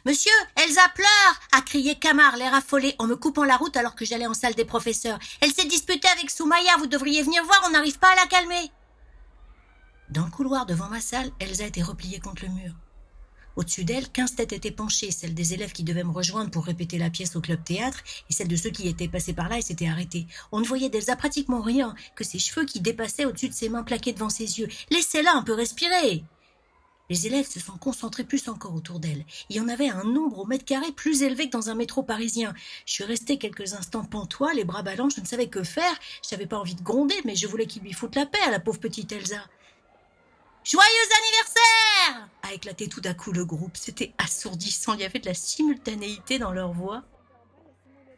Monsieur, Elsa pleure a crié Camar, l'air affolé, en me coupant la route alors que j'allais en salle des professeurs. Elle s'est disputée avec Soumaya, vous devriez venir voir, on n'arrive pas à la calmer. Dans le couloir devant ma salle, Elsa était repliée contre le mur. Au-dessus d'elle, 15 têtes étaient penchées, celle des élèves qui devaient me rejoindre pour répéter la pièce au club théâtre et celle de ceux qui étaient passés par là et s'étaient arrêtés. On ne voyait d'Elsa pratiquement rien, que ses cheveux qui dépassaient au-dessus de ses mains plaquées devant ses yeux. Laissez-la un peu respirer. Les élèves se sont concentrés plus encore autour d'elle. Il y en avait un nombre au mètre carré plus élevé que dans un métro parisien. Je suis restée quelques instants pantois, les bras ballants, je ne savais que faire. Je n'avais pas envie de gronder, mais je voulais qu'ils lui foutent la paix à la pauvre petite Elsa. « Joyeux anniversaire !» a éclaté tout à coup le groupe. C'était assourdissant, il y avait de la simultanéité dans leur voix.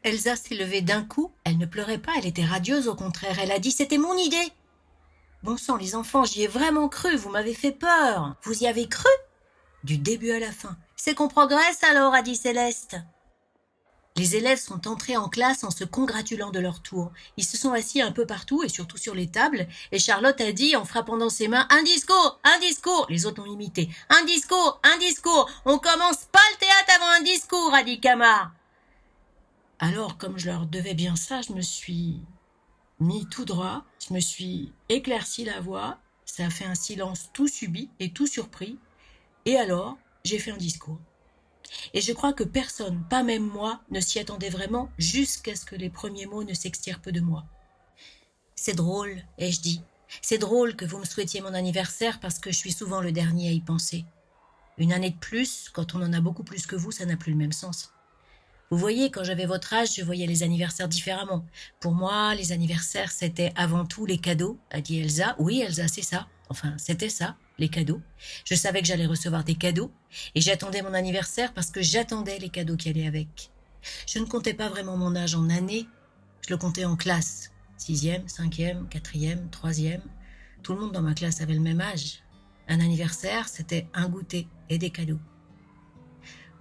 Elsa s'est levée d'un coup. Elle ne pleurait pas, elle était radieuse, au contraire. Elle a dit « C'était mon idée !» Bon sang, les enfants, j'y ai vraiment cru, vous m'avez fait peur. Vous y avez cru ? Du début à la fin. C'est qu'on progresse alors, a dit Céleste. Les élèves sont entrés en classe en se congratulant de leur tour. Ils se sont assis un peu partout et surtout sur les tables. Et Charlotte a dit, en frappant dans ses mains, « Un discours, un discours !» Les autres l'ont imité. « Un discours, un discours ! On commence pas le théâtre avant un discours !» a dit Camar. Alors, comme je leur devais bien ça, je me suis mis tout droit, je me suis éclairci la voix, ça a fait un silence tout subit et tout surpris. Et alors, j'ai fait un discours. Et je crois que personne, pas même moi, ne s'y attendait vraiment jusqu'à ce que les premiers mots ne s'extirpent de moi. C'est drôle, ai-je dit. C'est drôle que vous me souhaitiez mon anniversaire parce que je suis souvent le dernier à y penser. Une année de plus, quand on en a beaucoup plus que vous, ça n'a plus le même sens. Vous voyez, quand j'avais votre âge, je voyais les anniversaires différemment. Pour moi, les anniversaires, c'était avant tout les cadeaux, a dit Elsa. Oui, Elsa, c'est ça. Enfin, c'était ça, les cadeaux. Je savais que j'allais recevoir des cadeaux et j'attendais mon anniversaire parce que j'attendais les cadeaux qui allaient avec. Je ne comptais pas vraiment mon âge en années, je le comptais en classe. 6e, 5e, 4e, 3e. Tout le monde dans ma classe avait le même âge. Un anniversaire, c'était un goûter et des cadeaux.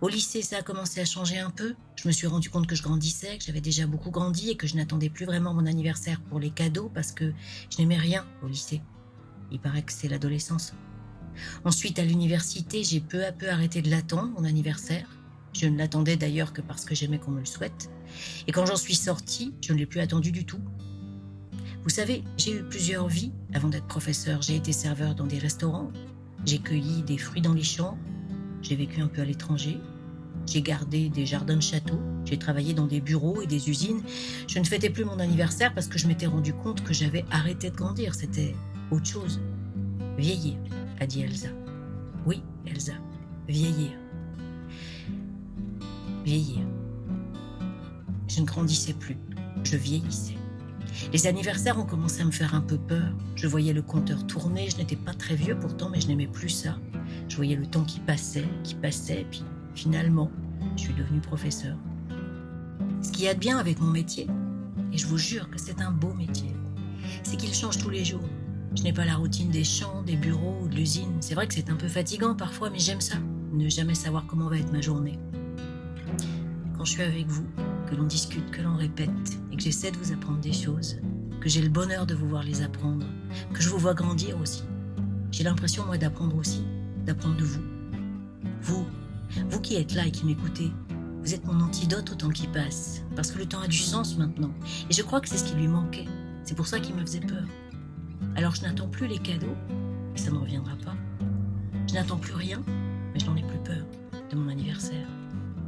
Au lycée, ça a commencé à changer un peu. Je me suis rendu compte que je grandissais, que j'avais déjà beaucoup grandi et que je n'attendais plus vraiment mon anniversaire pour les cadeaux parce que je n'aimais rien au lycée. Il paraît que c'est l'adolescence. Ensuite, à l'université, j'ai peu à peu arrêté de l'attendre, mon anniversaire. Je ne l'attendais d'ailleurs que parce que j'aimais qu'on me le souhaite. Et quand j'en suis sortie, je ne l'ai plus attendu du tout. Vous savez, j'ai eu plusieurs vies avant d'être professeur. J'ai été serveur dans des restaurants, j'ai cueilli des fruits dans les champs, j'ai vécu un peu à l'étranger, j'ai gardé des jardins de château, j'ai travaillé dans des bureaux et des usines. Je ne fêtais plus mon anniversaire parce que je m'étais rendu compte que j'avais arrêté de grandir. C'était autre chose. Vieillir, a dit Elsa. Oui, Elsa, vieillir. Vieillir. Je ne grandissais plus, je vieillissais. Les anniversaires ont commencé à me faire un peu peur. Je voyais le compteur tourner, je n'étais pas très vieux pourtant, mais je n'aimais plus ça. Je voyais le temps qui passait, puis finalement, je suis devenue professeur. Ce qu'il y a de bien avec mon métier, et je vous jure que c'est un beau métier, c'est qu'il change tous les jours. Je n'ai pas la routine des champs, des bureaux ou de l'usine. C'est vrai que c'est un peu fatigant parfois, mais j'aime ça, ne jamais savoir comment va être ma journée. Quand je suis avec vous, que l'on discute, que l'on répète, et que j'essaie de vous apprendre des choses, que j'ai le bonheur de vous voir les apprendre, que je vous vois grandir aussi. J'ai l'impression, moi, d'apprendre aussi, d'apprendre de vous. Vous qui êtes là et qui m'écoutez, vous êtes mon antidote au temps qui passe, parce que le temps a du sens maintenant, et je crois que c'est ce qui lui manquait. C'est pour ça qu'il me faisait peur. Alors je n'attends plus les cadeaux, et ça ne reviendra pas. Je n'attends plus rien, mais je n'en ai plus peur de mon anniversaire,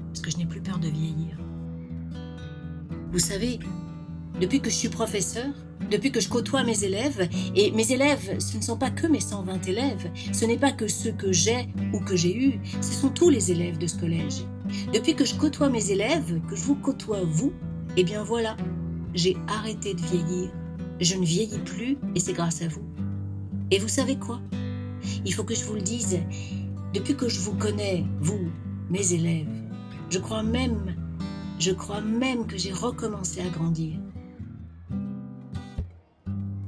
parce que je n'ai plus peur de vieillir. Vous savez, depuis que je suis professeur, depuis que je côtoie mes élèves, et mes élèves, ce ne sont pas que mes 120 élèves, ce n'est pas que ceux que j'ai ou que j'ai eus, ce sont tous les élèves de ce collège. Depuis que je côtoie mes élèves, que je vous côtoie vous, eh bien voilà, j'ai arrêté de vieillir. Je ne vieillis plus et c'est grâce à vous. Et vous savez quoi ? Il faut que je vous le dise, depuis que je vous connais, vous, mes élèves, je crois même que j'ai recommencé à grandir.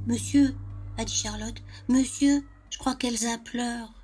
« Monsieur, a dit Charlotte, monsieur, je crois qu'Elsa pleure. »